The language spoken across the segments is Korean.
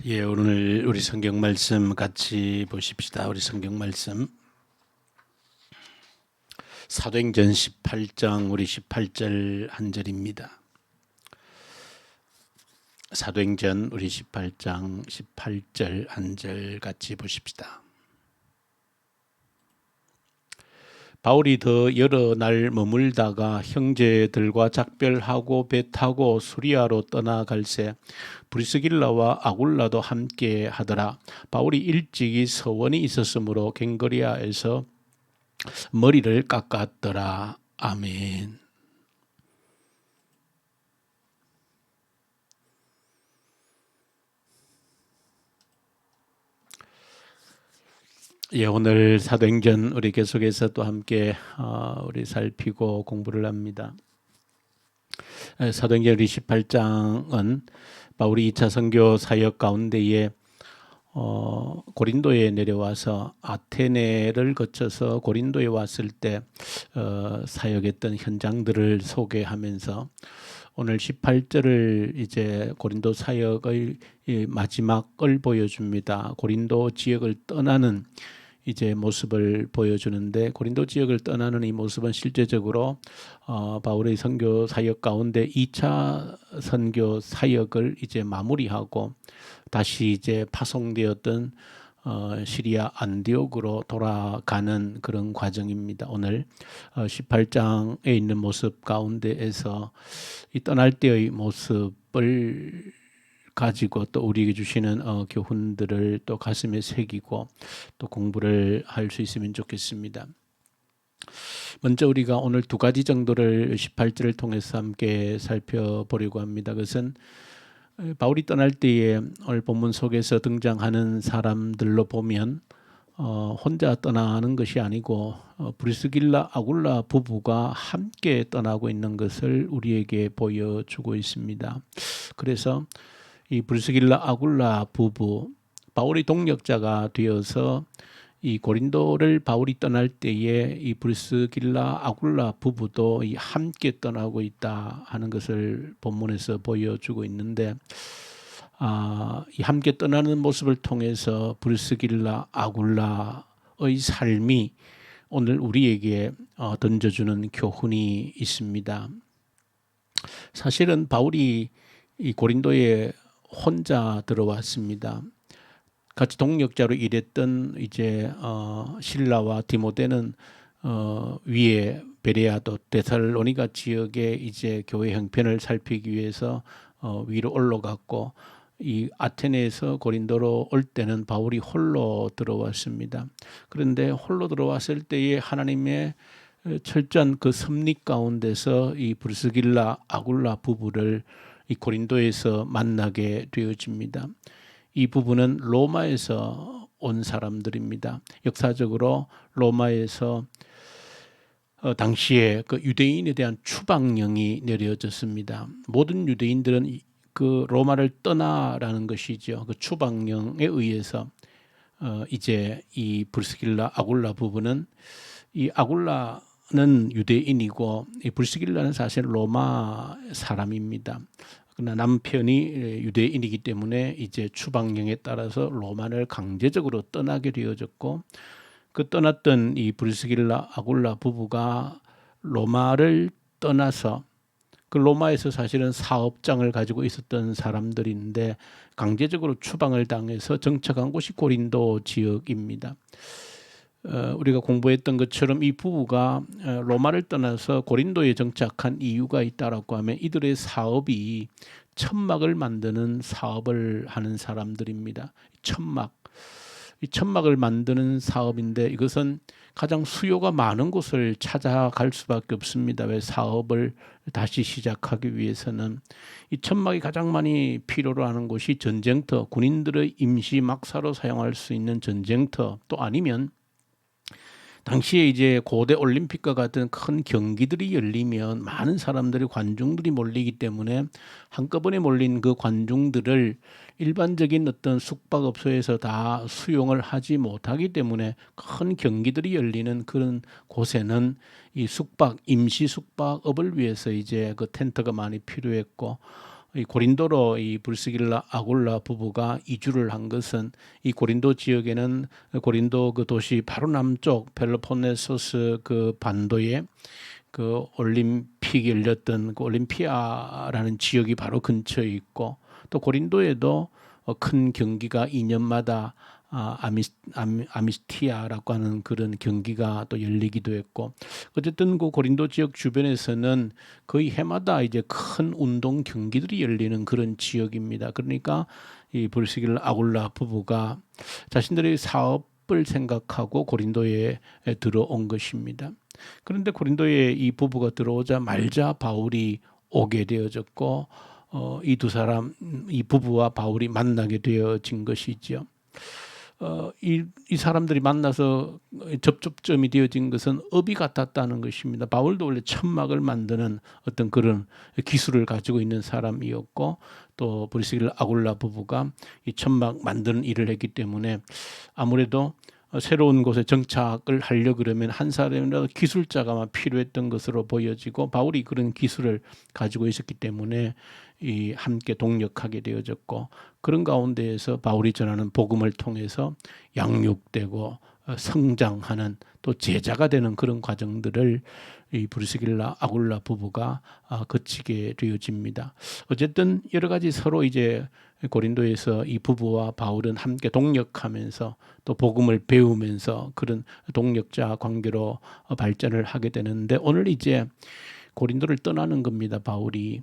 예, 오늘 우리 성경 말씀 같이 보십시다. 우리 성경 말씀 사도행전 18장 우리 18절 한 절입니다. 사도행전 우리 18장 18절 한 절 같이 보십시다. 바울이 더 여러 날 머물다가 형제들과 작별하고 배 타고 수리아로 떠나갈새 브리스길라와 아굴라도 함께 하더라. 바울이 일찍이 서원이 있었으므로 갱거리아에서 머리를 깎았더라. 아멘. 예, 오늘 사도행전 우리 계속해서 또 함께 우리 살피고 공부를 합니다. 사도행전 우리 18장은 바울이 2차 선교 사역 가운데에 고린도에 내려와서 아테네를 거쳐서 고린도에 왔을 때 사역했던 현장들을 소개하면서 오늘 18절을 이제 고린도 사역의 마지막을 보여줍니다. 고린도 지역을 떠나는 이제 모습을 보여주는데 고린도 지역을 떠나는 이 모습은 실제적으로 바울의 선교 사역 가운데 2차 선교 사역을 이제 마무리하고 다시 이제 파송되었던 시리아 안디옥으로 돌아가는 그런 과정입니다. 오늘 18장에 있는 모습 가운데에서 이 떠날 때의 모습을 가지고 또 우리에게 주시는 교훈들을 또 가슴에 새기고 또 공부를 할 수 있으면 좋겠습니다. 먼저 우리가 오늘 두 가지 정도를 18절을 통해서 함께 살펴보려고 합니다. 그것은 바울이 떠날 때에 오늘 본문 속에서 등장하는 사람들로 보면 혼자 떠나는 것이 아니고 브리스길라 아굴라 부부가 함께 떠나고 있는 것을 우리에게 보여주고 있습니다. 그래서 이 브리스길라 아굴라 부부, 바울이 동역자가 되어서 이 고린도를 바울이 떠날 때에 이 브리스길라 아굴라 부부도 이 함께 떠나고 있다 하는 것을 본문에서 보여주고 있는데 이 함께 떠나는 모습을 통해서 브리스길라 아굴라의 삶이 오늘 우리에게 던져주는 교훈이 있습니다. 사실은 바울이 이 고린도에 혼자 들어왔습니다. 같이 동역자로 일했던 이제 실라와 디모데는 위에 베레아도 데살로니가 지역에 이제 교회 형편을 살피기 위해서 위로 올라갔고 이 아테네에서 고린도로 올 때는 바울이 홀로 들어왔습니다. 그런데 홀로 들어왔을 때에 하나님의 철저한 그 섭리 가운데서 이 브리스길라 아굴라 부부를 이 고린도에서 만나게 되어집니다. 이 부부는 로마에서 온 사람들입니다. 역사적으로 로마에서 당시에 그 유대인에 대한 추방령이 내려졌습니다. 모든 유대인들은 그 로마를 떠나라는 것이죠. 그 추방령에 의해서 이제 이 브리스길라 아굴라 부부는 이 아굴라는 유대인이고 이 브리스길라는 사실 로마 사람입니다. 그러나 남편이 유대인이기 때문에 이제 추방령에 따라서 로마를 강제적으로 떠나게 되어졌고 그 떠났던 이 브리스길라 아굴라 부부가 로마를 떠나서 그 로마에서 사실은 사업장을 가지고 있었던 사람들인데 강제적으로 추방을 당해서 정착한 곳이 고린도 지역입니다. 우리가 공부했던 것처럼 이 부부가 로마를 떠나서 고린도에 정착한 이유가 있다라고 하면 이들의 사업이 천막을 만드는 사업을 하는 사람들입니다. 이 천막을 만드는 사업인데 이것은 가장 수요가 많은 곳을 찾아갈 수밖에 없습니다. 왜 사업을 다시 시작하기 위해서는 이 천막이 가장 많이 필요로 하는 곳이 전쟁터, 군인들의 임시 막사로 사용할 수 있는 전쟁터 또 아니면 당시에 이제 고대 올림픽과 같은 큰 경기들이 열리면 많은 사람들이 관중들이 몰리기 때문에 한꺼번에 몰린 그 관중들을 일반적인 어떤 숙박업소에서 다 수용을 하지 못하기 때문에 큰 경기들이 열리는 그런 곳에는 이 임시 숙박업을 위해서 이제 그 텐트가 많이 필요했고 이 고린도로 이 브리스길라 아굴라 부부가 이주를 한 것은 이 고린도 지역에는 고린도 그 도시 바로 남쪽 펠로폰네소스 그 반도에 그 올림픽이 열렸던 그 올림피아라는 지역이 바로 근처에 있고, 또 고린도에도 큰 경기가 2년마다 아미스티아라고 하는 그런 경기가 또 열리기도 했고, 어쨌든 그 고린도 지역 주변에서는 거의 해마다 이제 큰 운동 경기들이 열리는 그런 지역입니다. 그러니까 이 브리스길라 아굴라 부부가 자신들의 사업을 생각하고 고린도에 들어온 것입니다. 그런데 고린도에 이 부부가 들어오자 말자 바울이 오게 되어졌고, 이 두 사람, 이 부부와 바울이 만나게 되어진 것이죠. 이 사람들이 만나서 접촉점이 되어진 것은 업이 같았다는 것입니다. 바울도 원래 천막을 만드는 어떤 그런 기술을 가지고 있는 사람이었고, 또 브리스길라 아굴라 부부가 이 천막 만드는 일을 했기 때문에 아무래도 새로운 곳에 정착을 하려 그러면 한 사람이라도 기술자가 필요했던 것으로 보여지고, 바울이 그런 기술을 가지고 있었기 때문에 이 함께 동력하게 되어졌고, 그런 가운데에서 바울이 전하는 복음을 통해서 양육되고 성장하는, 또 제자가 되는 그런 과정들을 이 브리스길라 아굴라 부부가 거치게 되어집니다. 어쨌든 여러 가지 서로 이제 고린도에서 이 부부와 바울은 함께 동력하면서 또 복음을 배우면서 그런 동력자 관계로 발전을 하게 되는데, 오늘 이제 고린도를 떠나는 겁니다, 바울이.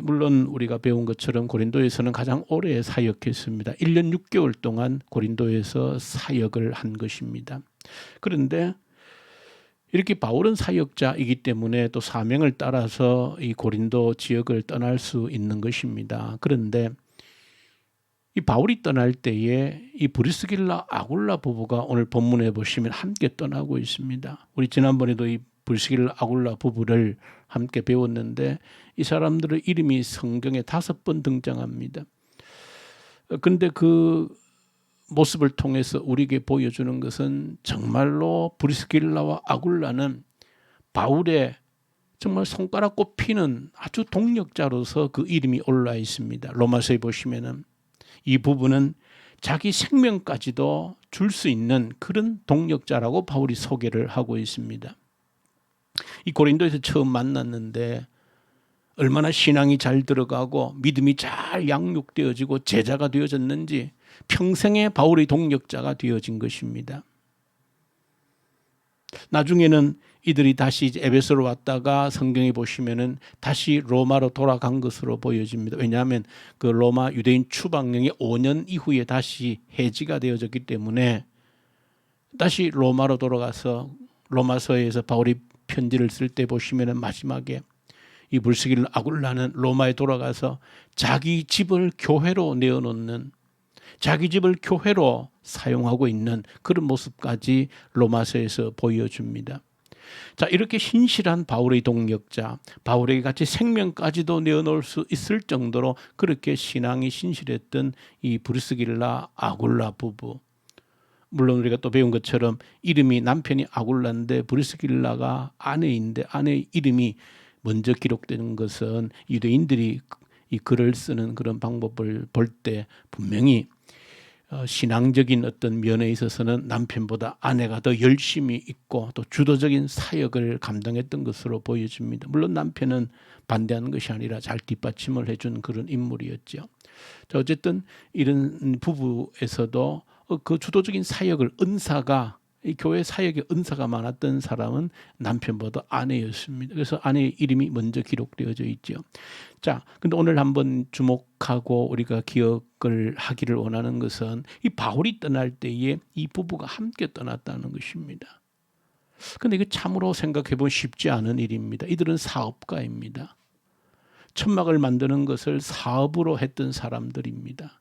물론 우리가 배운 것처럼 고린도에서는 가장 오래 사역했습니다. 1년 6개월 동안 고린도에서 사역을 한 것입니다. 그런데 이렇게 바울은 사역자이기 때문에 또 사명을 따라서 이 고린도 지역을 떠날 수 있는 것입니다. 그런데 이 바울이 떠날 때에 이 브리스길라 아굴라 부부가 오늘 본문에 보시면 함께 떠나고 있습니다. 우리 지난번에도 이 브리스길라 아굴라 부부를 함께 배웠는데, 이 사람들의 이름이 성경에 5번 등장합니다. 그런데 그 모습을 통해서 우리에게 보여주는 것은 정말로 브리스길라와 아굴라는 바울의 정말 손가락 꼽히는 아주 동력자로서 그 이름이 올라 있습니다. 로마서에 보시면은 이 부분은 자기 생명까지도 줄 수 있는 그런 동력자라고 바울이 소개를 하고 있습니다. 이 고린도에서 처음 만났는데 얼마나 신앙이 잘 들어가고 믿음이 잘 양육되어지고 제자가 되어졌는지 평생의 바울의 동력자가 되어진 것입니다. 나중에는 이들이 다시 이제 에베소로 왔다가 성경에 보시면은 다시 로마로 돌아간 것으로 보여집니다. 왜냐하면 그 로마 유대인 추방령이 5년 이후에 다시 해지가 되어졌기 때문에 다시 로마로 돌아가서 로마서에서 바울이 편지를 쓸 때 보시면은 마지막에 이 브리스길라 아굴라는 로마에 돌아가서 자기 집을 교회로 내어놓는, 자기 집을 교회로 사용하고 있는 그런 모습까지 로마서에서 보여줍니다. 자, 이렇게 신실한 바울의 동력자, 바울에게 같이 생명까지도 내어놓을 수 있을 정도로 그렇게 신앙이 신실했던 이 브리스길라 아굴라 부부. 물론 우리가 또 배운 것처럼 이름이 남편이 아굴라인데 브리스길라가 아내인데 아내의 이름이 먼저 기록되는 것은 유대인들이 이 글을 쓰는 그런 방법을 볼 때 분명히 신앙적인 어떤 면에 있어서는 남편보다 아내가 더 열심히 있고 또 주도적인 사역을 감당했던 것으로 보여집니다. 물론 남편은 반대하는 것이 아니라 잘 뒷받침을 해준 그런 인물이었죠. 자, 어쨌든 이런 부부에서도 그 주도적인 사역을 은사가, 이 교회 사역에 은사가 많았던 사람은 남편보다 아내였습니다. 그래서 아내의 이름이 먼저 기록되어져 있죠. 자, 근데 오늘 한번 주목하고 우리가 기억을 하기를 원하는 것은 이 바울이 떠날 때에 이 부부가 함께 떠났다는 것입니다. 근데 이거 참으로 생각해 보면 쉽지 않은 일입니다. 이들은 사업가입니다. 천막을 만드는 것을 사업으로 했던 사람들입니다.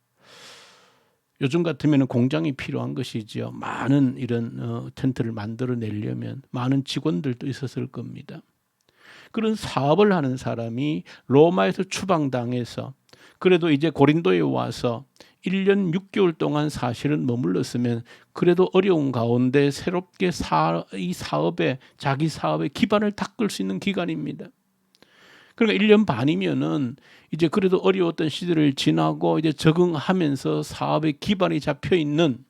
요즘 같으면 공장이 필요한 것이죠. 많은 이런 텐트를 만들어내려면 많은 직원들도 있었을 겁니다. 그런 사업을 하는 사람이 로마에서 추방당해서 그래도 이제 고린도에 와서 1년 6개월 동안 사실은 머물렀으면 그래도 어려운 가운데 새롭게 이 사업에, 자기 사업의 기반을 닦을 수 있는 기간입니다. 그러니까 1년 반이면은 이제 그래도 어려웠던 시절을 지나고 이제 적응하면서 사업의 기반이 잡혀 있는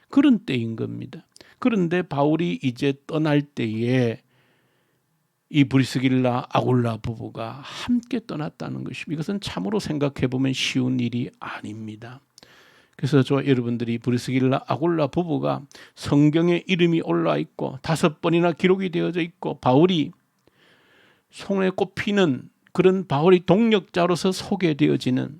그런 때인 겁니다. 그런데 바울이 이제 떠날 때에 이 브리스길라 아굴라 부부가 함께 떠났다는 것입니다. 이것은 참으로 생각해 보면 쉬운 일이 아닙니다. 그래서 저 여러분들이 브리스길라 아굴라 부부가 성경에 이름이 올라 있고 5번이나 기록이 되어져 있고 바울이 손에 꼽히는 그런 바울이 동력자로서 소개되어지는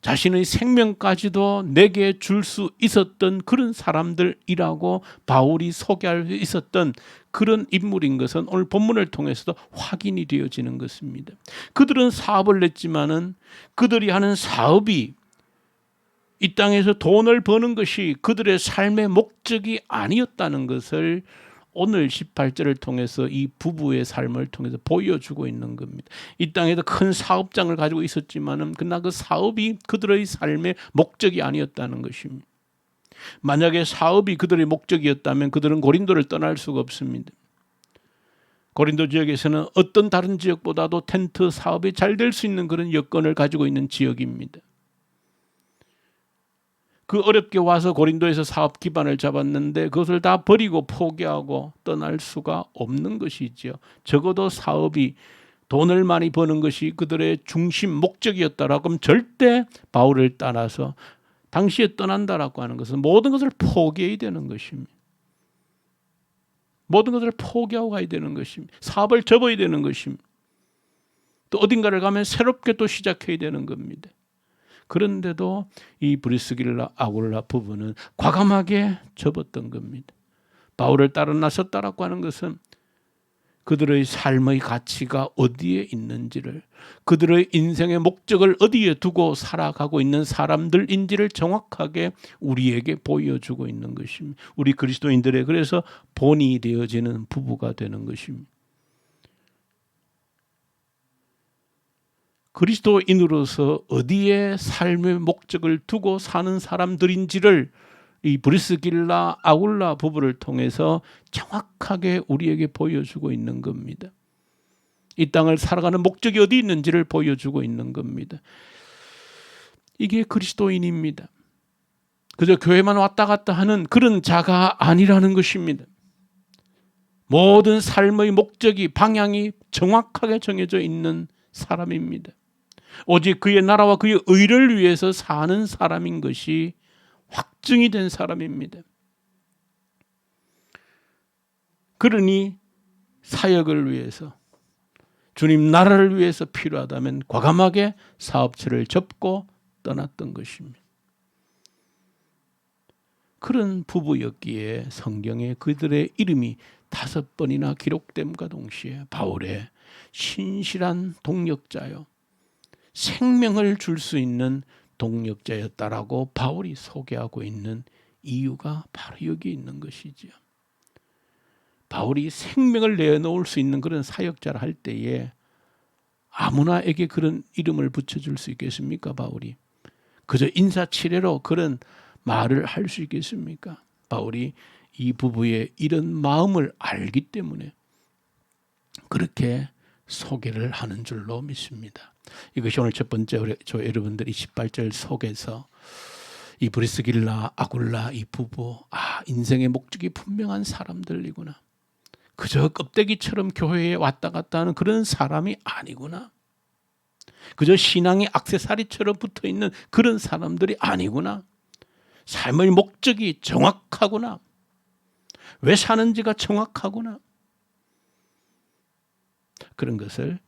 자신의 생명까지도 내게 줄 수 있었던 그런 사람들이라고 바울이 소개할 수 있었던 그런 인물인 것은 오늘 본문을 통해서도 확인이 되어지는 것입니다. 그들은 사업을 냈지만은 그들이 하는 사업이 이 땅에서 돈을 버는 것이 그들의 삶의 목적이 아니었다는 것을 오늘 18절을 통해서 이 부부의 삶을 통해서 보여주고 있는 겁니다. 이 땅에도 큰 사업장을 가지고 있었지만은 그러나 그 사업이 그들의 삶의 목적이 아니었다는 것입니다. 만약에 사업이 그들의 목적이었다면 그들은 고린도를 떠날 수가 없습니다. 고린도 지역에서는 어떤 다른 지역보다도 텐트 사업이 잘 될 수 있는 그런 여건을 가지고 있는 지역입니다. 그 어렵게 와서 고린도에서 사업 기반을 잡았는데 그것을 다 버리고 포기하고 떠날 수가 없는 것이죠. 적어도 사업이 돈을 많이 버는 것이 그들의 중심 목적이었다라고 하면 절대 바울을 따라서 당시에 떠난다라고 하는 것은 모든 것을 포기해야 되는 것입니다. 모든 것을 포기하고 가야 되는 것입니다. 사업을 접어야 되는 것입니다. 또 어딘가를 가면 새롭게 또 시작해야 되는 겁니다. 그런데도 이 브리스길라 아굴라 부부는 과감하게 접었던 겁니다. 바울을 따라 나섰다라고 하는 것은 그들의 삶의 가치가 어디에 있는지를, 그들의 인생의 목적을 어디에 두고 살아가고 있는 사람들인지를 정확하게 우리에게 보여주고 있는 것입니다. 우리 그리스도인들의 그래서 본이 되어지는 부부가 되는 것입니다. 그리스도인으로서 어디에 삶의 목적을 두고 사는 사람들인지를 이 브리스길라 아굴라 부부를 통해서 정확하게 우리에게 보여주고 있는 겁니다. 이 땅을 살아가는 목적이 어디 있는지를 보여주고 있는 겁니다. 이게 그리스도인입니다. 그저 교회만 왔다 갔다 하는 그런 자가 아니라는 것입니다. 모든 삶의 목적이 방향이 정확하게 정해져 있는 사람입니다. 오직 그의 나라와 그의 의를 위해서 사는 사람인 것이 확증이 된 사람입니다. 그러니 사역을 위해서 주님 나라를 위해서 필요하다면 과감하게 사업체를 접고 떠났던 것입니다. 그런 부부였기에 성경에 그들의 이름이 5번이나 기록됨과 동시에 바울의 신실한 동력자요, 생명을 줄 수 있는 동력자였다라고 바울이 소개하고 있는 이유가 바로 여기 있는 것이죠. 바울이 생명을 내놓을 수 있는 그런 사역자를 할 때에 아무나에게 그런 이름을 붙여줄 수 있겠습니까? 바울이 그저 인사치레로 그런 말을 할 수 있겠습니까? 바울이 이 부부의 이런 마음을 알기 때문에 그렇게 소개를 하는 줄로 믿습니다. 이것이 오늘 첫 번째 저 여러분들이 18절 속에서 이 브리스길라 아굴라 이 부부, 인생의 목적이 분명한 사람들이구나. 그저 껍데기처럼 교회에 왔다 갔다 하는 그런 사람이 아니구나. 그저 신앙의 액세서리처럼 붙어있는 그런 사람들이 아니구나. 삶의 목적이 정확하구나. 왜 사는지가 정확하구나. 그런 것을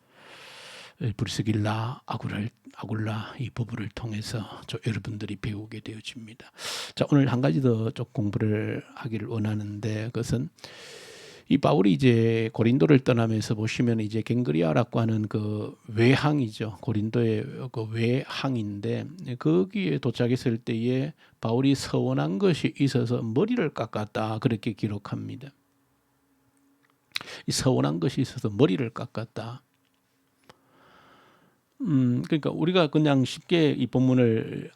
브리스길라 아굴라 이 부부를 통해서 여러분들이 배우게 되어집니다. 자, 오늘 한 가지 더 좀 공부를 하기를 원하는데 그것은 이 바울이 이제 고린도를 떠나면서 보시면 이제 갱그리아라고 하는 그 외항이죠. 고린도의 그 외항인데 거기에 도착했을 때에 바울이 서원한 것이 있어서 머리를 깎았다 그렇게 기록합니다. 이 서원한 것이 있어서 머리를 깎았다. 그러니까 우리가 그냥 쉽게 이 본문을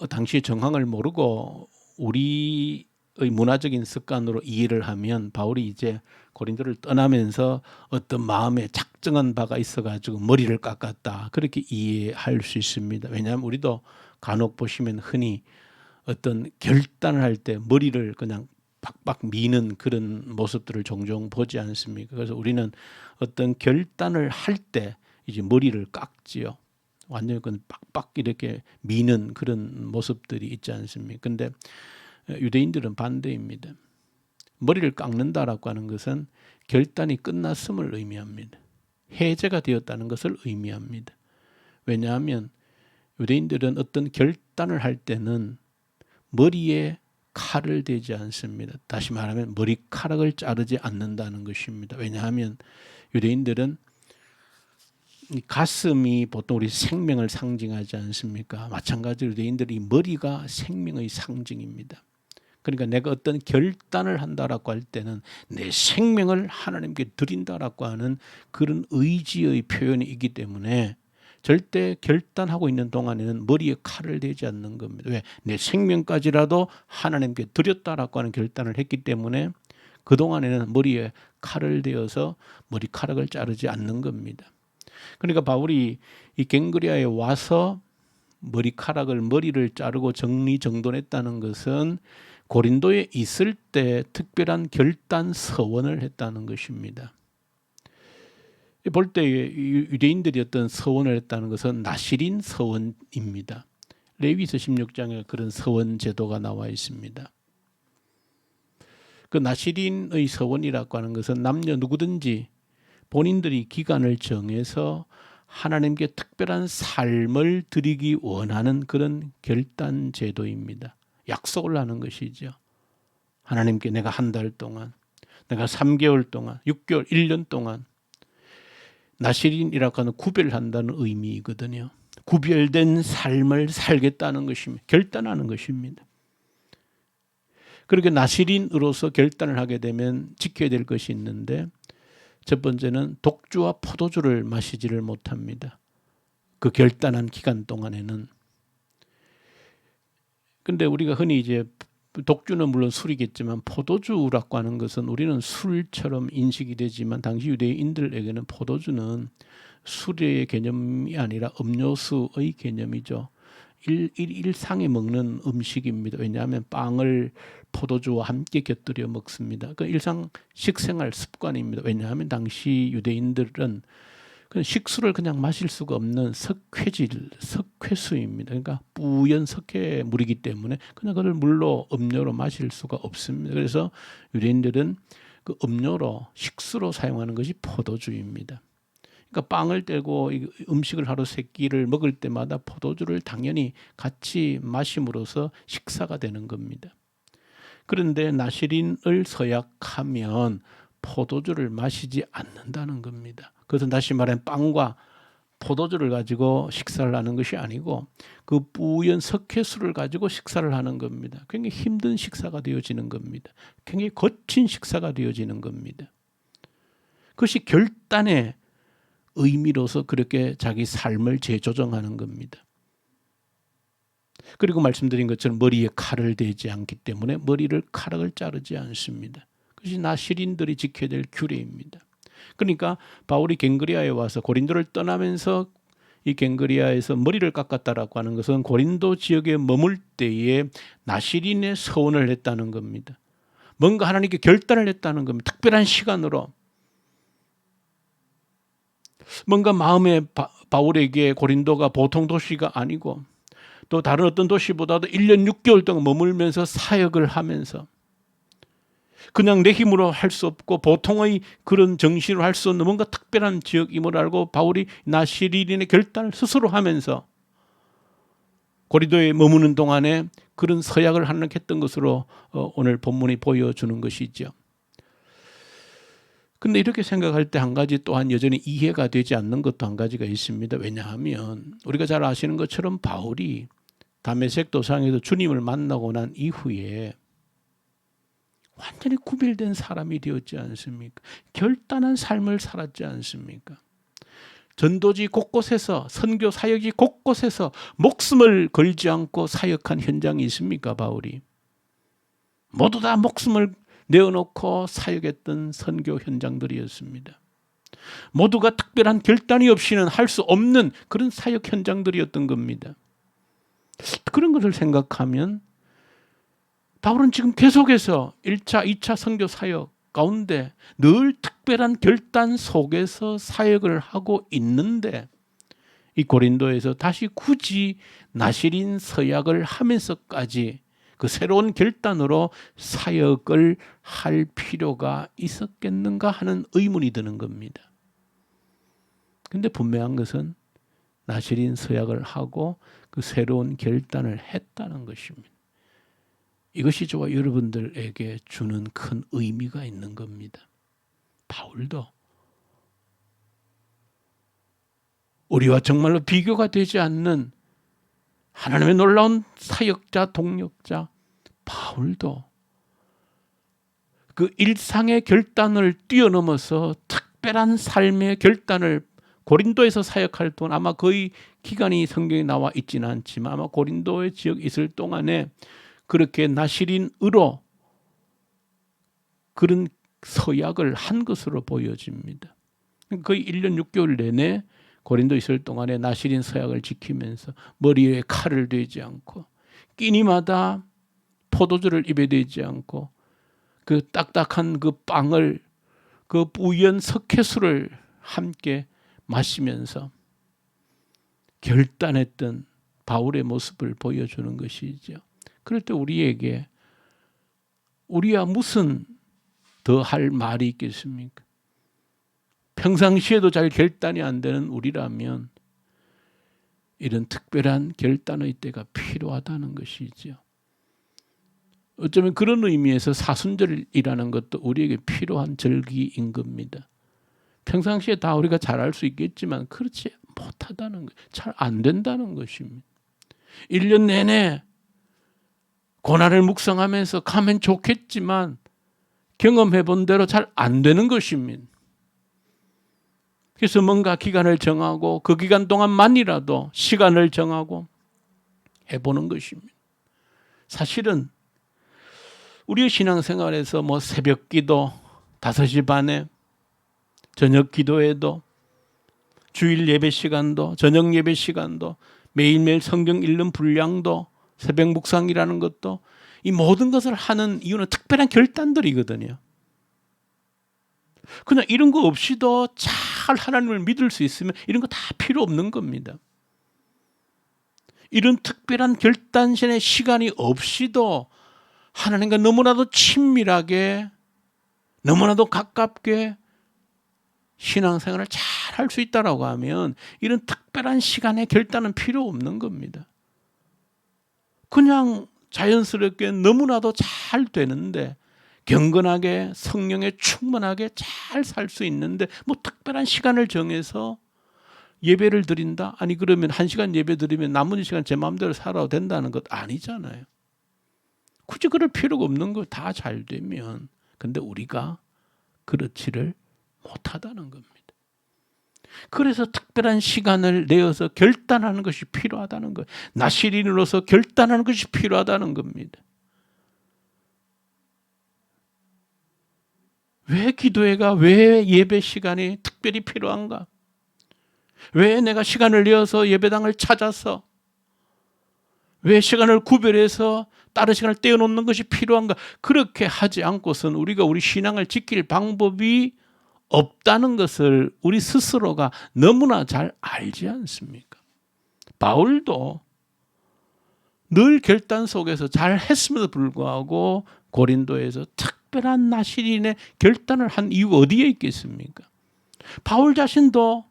당시의 정황을 모르고 우리 문화적인 습관으로 이해를 하면 바울이 이제 고린도를 떠나면서 어떤 마음에 작정한 바가 있어가지고 머리를 깎았다, 그렇게 이해할 수 있습니다. 왜냐하면 우리도 간혹 보시면 흔히 어떤 결단을 할 때 머리를 그냥 박박 미는 그런 모습들을 종종 보지 않습니까? 그래서 우리는 어떤 결단을 할 때 이제 머리를 깎지요. 완전히 그 빡빡 이렇게 미는 그런 모습들이 있지 않습니까? 근데 유대인들은 반대입니다. 머리를 깎는다라고 하는 것은 결단이 끝났음을 의미합니다. 해제가 되었다는 것을 의미합니다. 왜냐하면 유대인들은 어떤 결단을 할 때는 머리에 칼을 대지 않습니다. 다시 말하면 머리카락을 자르지 않는다는 것입니다. 왜냐하면 유대인들은 이 가슴이 보통 우리 생명을 상징하지 않습니까? 마찬가지로 유대인들이 머리가 생명의 상징입니다. 그러니까 내가 어떤 결단을 한다라고 할 때는 내 생명을 하나님께 드린다라고 하는 그런 의지의 표현이 있기 때문에 절대 결단하고 있는 동안에는 머리에 칼을 대지 않는 겁니다. 왜? 내 생명까지라도 하나님께 드렸다라고 하는 결단을 했기 때문에 그동안에는 머리에 칼을 대어서 머리카락을 자르지 않는 겁니다. 그러니까 바울이 이 갱그리아에 와서 머리를 자르고 정리정돈했다는 것은 고린도에 있을 때 특별한 결단 서원을 했다는 것입니다. 볼 때 유대인들이 어떤 서원을 했다는 것은 나시린 서원입니다. 레위서 16장에 그런 서원 제도가 나와 있습니다. 그 나시린의 서원이라고 하는 것은 남녀 누구든지 본인들이 기간을 정해서 하나님께 특별한 삶을 드리기 원하는 그런 결단 제도입니다. 약속을 하는 것이죠. 하나님께 내가 한 달 동안, 내가 3개월 동안, 6개월, 1년 동안 나시린이라고 하는 구별한다는 의미이거든요. 구별된 삶을 살겠다는 것입니다. 결단하는 것입니다. 그렇게 나시린으로서 결단을 하게 되면 지켜야 될 것이 있는데, 첫 번째는 독주와 포도주를 마시지를 못합니다. 그 결단한 기간 동안에는. 근데 우리가 흔히 이제 독주는 물론 술이겠지만 포도주라고 하는 것은 우리는 술처럼 인식이 되지만 당시 유대인들에게는 포도주는 술의 개념이 아니라 음료수의 개념이죠. 일상에 먹는 음식입니다. 왜냐하면 빵을 포도주와 함께 곁들여 먹습니다. 그 일상 식생활 습관입니다. 왜냐하면 당시 유대인들은 식수를 그냥 마실 수가 없는 석회질, 석회수입니다. 그러니까 뿌연 석회물이기 때문에 그냥 그걸 물로 음료로 마실 수가 없습니다. 그래서 유대인들은 그 음료로 식수로 사용하는 것이 포도주입니다. 그러니까 빵을 떼고 음식을 하루 세 끼를 먹을 때마다 포도주를 당연히 같이 마심으로써 식사가 되는 겁니다. 그런데 나시린을 서약하면 포도주를 마시지 않는다는 겁니다. 그것은 다시 말하면 빵과 포도주를 가지고 식사를 하는 것이 아니고 그 뿌연 석회수를 가지고 식사를 하는 겁니다. 굉장히 힘든 식사가 되어지는 겁니다. 굉장히 거친 식사가 되어지는 겁니다. 그것이 결단의 의미로서 그렇게 자기 삶을 재조정하는 겁니다. 그리고 말씀드린 것처럼 머리에 칼을 대지 않기 때문에 카락을 자르지 않습니다. 그것이 나시린들이 지켜야 될 규례입니다. 그러니까 바울이 갱그리아에 와서 고린도를 떠나면서 이 갱그리아에서 머리를 깎았다라고 하는 것은 고린도 지역에 머물 때에 나시린의 서원을 했다는 겁니다. 뭔가 하나님께 결단을 했다는 겁니다. 특별한 시간으로. 뭔가 마음에 바울에게 고린도가 보통 도시가 아니고 또 다른 어떤 도시보다도 1년 6개월 동안 머물면서 사역을 하면서 그냥 내 힘으로 할 수 없고 보통의 그런 정신으로 할 수 없는 뭔가 특별한 지역임을 알고 바울이 나시린의 결단을 스스로 하면서 고린도에 머무는 동안에 그런 서약을 한력했던 것으로 오늘 본문이 보여주는 것이죠. 근데 이렇게 생각할 때 한 가지 또한 여전히 이해가 되지 않는 것도 한 가지가 있습니다. 왜냐하면 우리가 잘 아시는 것처럼 바울이 다메섹 도상에서 주님을 만나고 난 이후에 완전히 구별된 사람이 되었지 않습니까? 결단한 삶을 살았지 않습니까? 전도지 곳곳에서, 선교 사역지 곳곳에서 목숨을 걸지 않고 사역한 현장이 있습니까, 바울이? 모두 다 목숨을 내어놓고 사역했던 선교 현장들이었습니다. 모두가 특별한 결단이 없이는 할 수 없는 그런 사역 현장들이었던 겁니다. 그런 것을 생각하면 바울은 지금 계속해서 1차, 2차 선교 사역 가운데 늘 특별한 결단 속에서 사역을 하고 있는데 이 고린도에서 다시 굳이 나실인 서약을 하면서까지 그 새로운 결단으로 사역을 할 필요가 있었겠는가 하는 의문이 드는 겁니다. 근데 분명한 것은 나실인 서약을 하고 그 새로운 결단을 했다는 것입니다. 이것이 저와 여러분들에게 주는 큰 의미가 있는 겁니다. 바울도 우리와 정말로 비교가 되지 않는 하나님의 놀라운 사역자, 동력자 바울도 그 일상의 결단을 뛰어넘어서 특별한 삶의 결단을 고린도에서 사역할 동안 아마 거의 기간이 성경에 나와 있지는 않지만 아마 고린도의 지역에 있을 동안에 그렇게 나실인으로 그런 서약을 한 것으로 보여집니다. 거의 1년 6개월 내내 고린도에 있을 동안에 나실인 서약을 지키면서 머리에 칼을 대지 않고 끼니마다 포도주를 입에 대지 않고 그 딱딱한 그 빵을 그 우연 석회수를 함께 마시면서 결단했던 바울의 모습을 보여주는 것이죠. 그럴 때 우리에게 우리야 무슨 더 할 말이 있겠습니까? 평상시에도 잘 결단이 안 되는 우리라면 이런 특별한 결단의 때가 필요하다는 것이죠. 어쩌면 그런 의미에서 사순절이라는 것도 우리에게 필요한 절기인 겁니다. 평상시에 다 우리가 잘할 수 있겠지만 그렇지 못하다는 것, 잘 안 된다는 것입니다. 1년 내내 고난을 묵상하면서 가면 좋겠지만 경험해 본 대로 잘 안 되는 것입니다. 그래서 뭔가 기간을 정하고 그 기간 동안만이라도 시간을 정하고 해보는 것입니다. 사실은 우리의 신앙생활에서 뭐 새벽 기도 5시 반에 저녁 기도회도 주일 예배 시간도 저녁 예배 시간도 매일매일 성경 읽는 분량도 새벽 묵상이라는 것도 이 모든 것을 하는 이유는 특별한 결단들이거든요. 그냥 이런 거 없이도 잘 하나님을 믿을 수 있으면 이런 거 다 필요 없는 겁니다. 이런 특별한 결단신의 시간이 없이도 하나님과 너무나도 친밀하게 너무나도 가깝게 신앙생활을 잘 할 수 있다라고 하면 이런 특별한 시간의 결단은 필요 없는 겁니다. 그냥 자연스럽게 너무나도 잘 되는데 경건하게 성령에 충만하게 잘 살 수 있는데 뭐 특별한 시간을 정해서 예배를 드린다? 아니 그러면 1시간 예배 드리면 나머지 시간 제 마음대로 살아도 된다는 것 아니잖아요. 굳이 그럴 필요가 없는 거 다 잘 되면. 근데 우리가 그렇지를 못하다는 겁니다. 그래서 특별한 시간을 내어서 결단하는 것이 필요하다는 거예요. 나실인으로서 결단하는 것이 필요하다는 겁니다. 왜 기도회가 왜 예배 시간이 특별히 필요한가? 왜 내가 시간을 내어서 예배당을 찾아서 왜 시간을 구별해서 다른 시간을 떼어놓는 것이 필요한가? 그렇게 하지 않고선 우리가 우리 신앙을 지킬 방법이 없다는 것을 우리 스스로가 너무나 잘 알지 않습니까? 바울도 늘 결단 속에서 잘 했음에도 불구하고 고린도에서 특별한 나실인의 결단을 한 이유가 어디에 있겠습니까? 바울 자신도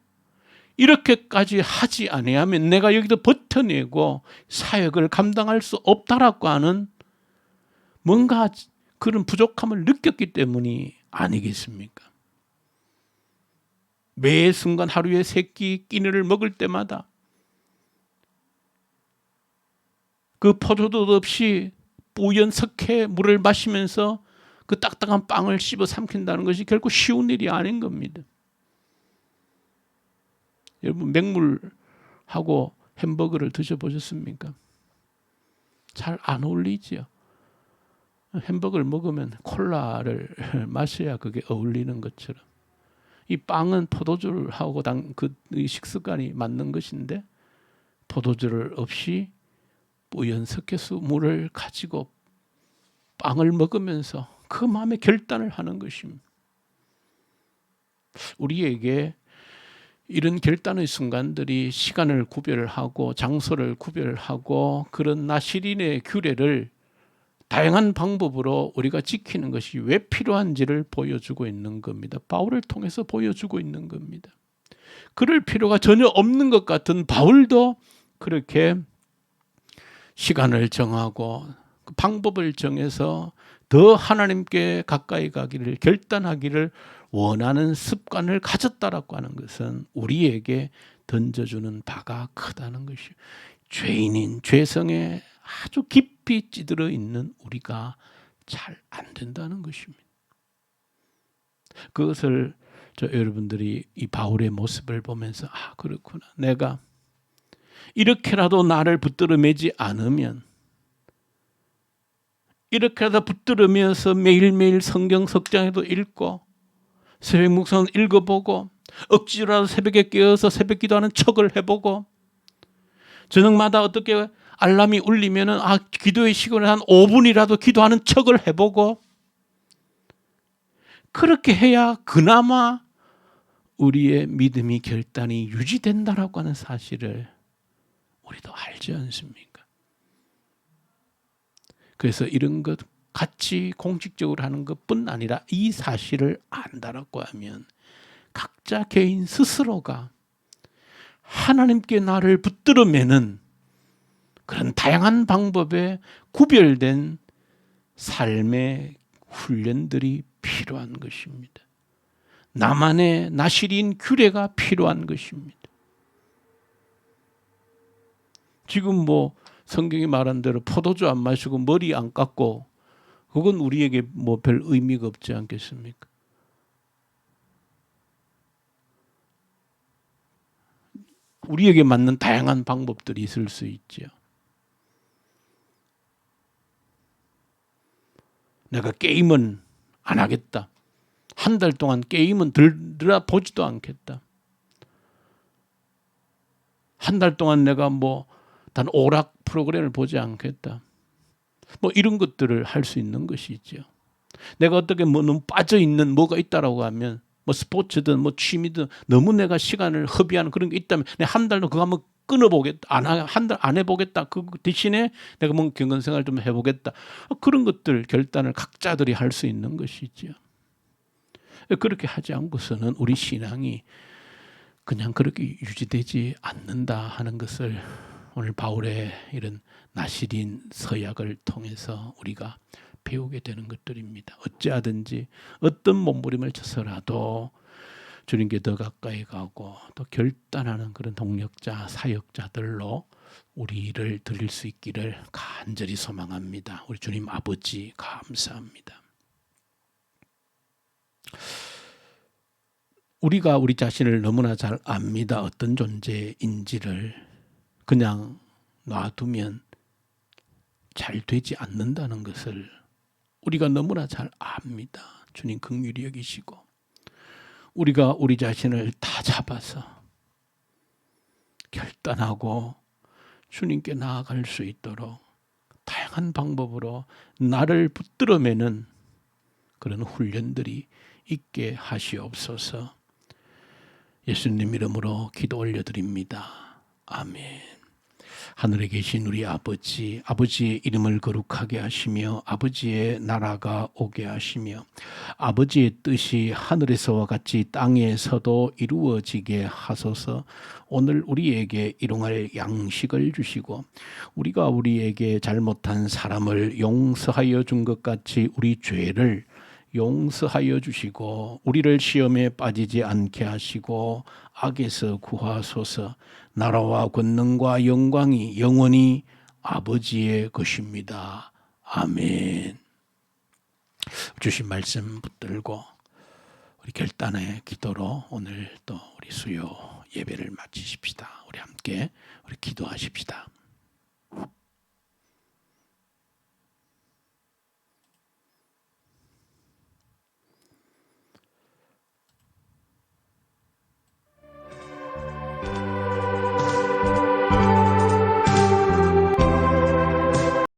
이렇게까지 하지 아니하면 내가 여기서 버텨내고 사역을 감당할 수 없다라고 하는 뭔가 그런 부족함을 느꼈기 때문이 아니겠습니까? 매 순간 하루에 3끼 끼니를 먹을 때마다 그 포도도 없이 우연 석회 물을 마시면서 그 딱딱한 빵을 씹어 삼킨다는 것이 결코 쉬운 일이 아닌 겁니다. 여러분 맹물하고 햄버거를 드셔보셨습니까? 잘 안 어울리죠. 햄버거를 먹으면 콜라를 마셔야 그게 어울리는 것처럼 이 빵은 포도주하고 그 식습관이 맞는 것인데 포도주를 없이 뿌연석회수 물을 가지고 빵을 먹으면서 그 마음의 결단을 하는 것입니다. 우리에게 이런 결단의 순간들이 시간을 구별하고 장소를 구별하고 그런 나시린의 규례를 다양한 방법으로 우리가 지키는 것이 왜 필요한지를 보여주고 있는 겁니다. 바울을 통해서 보여주고 있는 겁니다. 그럴 필요가 전혀 없는 것 같은 바울도 그렇게 시간을 정하고 그 방법을 정해서 더 하나님께 가까이 가기를 결단하기를 원하는 습관을 가졌다라고 하는 것은 우리에게 던져주는 바가 크다는 것이에요. 죄인인 죄성에 아주 깊이 찌들어 있는 우리가 잘 안 된다는 것입니다. 그것을 여러분들이 이 바울의 모습을 보면서 그렇구나. 내가 이렇게라도 나를 붙들어 매지 않으면 이렇게라도 붙들으면서 매일매일 성경 석장에도 읽고 새벽 묵상 읽어보고 억지로라도 새벽에 깨어서 새벽 기도하는 척을 해보고 저녁마다 어떻게 알람이 울리면은 기도의 시간에 한 5분이라도 기도하는 척을 해보고 그렇게 해야 그나마 우리의 믿음이 결단이 유지된다라고 하는 사실을 우리도 알지 않습니까? 그래서 이런 것 같이 공식적으로 하는 것뿐 아니라 이 사실을 안다라고 하면 각자 개인 스스로가 하나님께 나를 붙들어 매는 그런 다양한 방법에 구별된 삶의 훈련들이 필요한 것입니다. 나만의 나시린 규례가 필요한 것입니다. 지금 성경이 말한 대로 포도주 안 마시고 머리 안 깎고 그건 우리에게 별 의미가 없지 않겠습니까? 우리에게 맞는 다양한 방법들이 있을 수 있죠. 내가 게임은 안 하겠다. 한 달 동안 게임은 들여다보지도 않겠다. 한 달 동안 내가 단 오락 프로그램을 보지 않겠다. 이런 것들을 할 수 있는 것이죠. 내가 어떻게 너무 빠져 있는 뭐가 있다라고 하면 스포츠든 취미든 너무 내가 시간을 허비하는 그런 게 있다면 내가 한 달도 그거 한번 끊어보겠다. 한 달 안 해보겠다. 그 대신에 내가 경건생활 좀 해보겠다. 그런 것들 결단을 각자들이 할 수 있는 것이죠. 그렇게 하지 않고서는 우리 신앙이 그냥 그렇게 유지되지 않는다 하는 것을 오늘 바울의 이런 나시린 서약을 통해서 우리가 배우게 되는 것들입니다. 어찌하든지 어떤 몸부림을 쳐서라도 주님께 더 가까이 가고 또 결단하는 그런 동력자, 사역자들로 우리를 드릴 수 있기를 간절히 소망합니다. 우리 주님 아버지 감사합니다. 우리가 우리 자신을 너무나 잘 압니다. 어떤 존재인지를 그냥 놔두면 잘 되지 않는다는 것을 우리가 너무나 잘 압니다. 주님 긍휼히 여기시고 우리가 우리 자신을 다 잡아서 결단하고 주님께 나아갈 수 있도록 다양한 방법으로 나를 붙들어 매는 그런 훈련들이 있게 하시옵소서. 예수님 이름으로 기도 올려드립니다. 아멘. 하늘에 계신 우리 아버지, 아버지의 이름을 거룩하게 하시며 아버지의 나라가 오게 하시며 아버지의 뜻이 하늘에서와 같이 땅에서도 이루어지게 하소서. 오늘 우리에게 일용할 양식을 주시고 우리가 우리에게 잘못한 사람을 용서하여 준 것 같이 우리 죄를 용서하여 주시고 우리를 시험에 빠지지 않게 하시고 악에서 구하소서. 나라와 권능과 영광이 영원히 아버지의 것입니다. 아멘. 주신 말씀 붙들고 우리 결단의 기도로 오늘 또 우리 수요 예배를 마치십시다. 우리 함께 우리 기도하십시다.